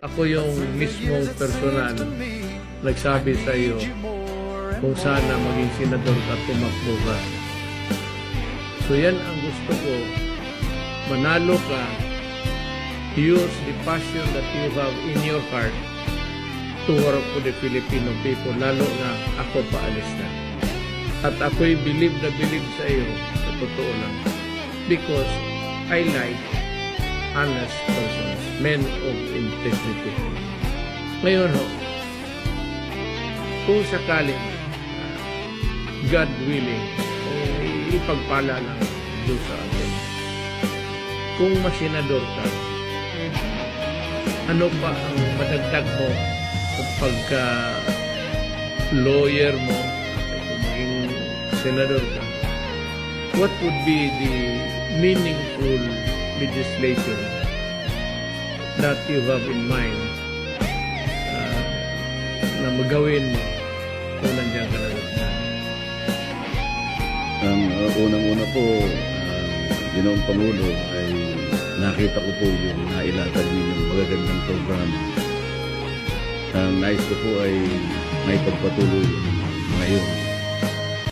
Ako yung mismong personal nagsabi sa iyo kung sana maging senador at tumakbo ka. So yan ang gusto ko. Manalo ka, use the passion that you have in your heart to work for the Filipino people, lalo na ako paalis na. At ako'y believe sa iyo, sa totoo lang. Because I like honest persons, men of integrity. Ngayon ho, kung sakaling God willing, ipagpala lang Diyos sa atin. Kung masenador ka, ano pa ang madagdag mo sa pagka-lawyer mo, kung maging senador ka? What would be the meaningful legislation that you have in mind na magawin mo kung nandiyan ka na lang? Unang-una po, Ginoong Pangulo, ay nakita ko po yung nailatag ninyong magagandang programa. Ang nais ko po ay may pagpatuloy ngayon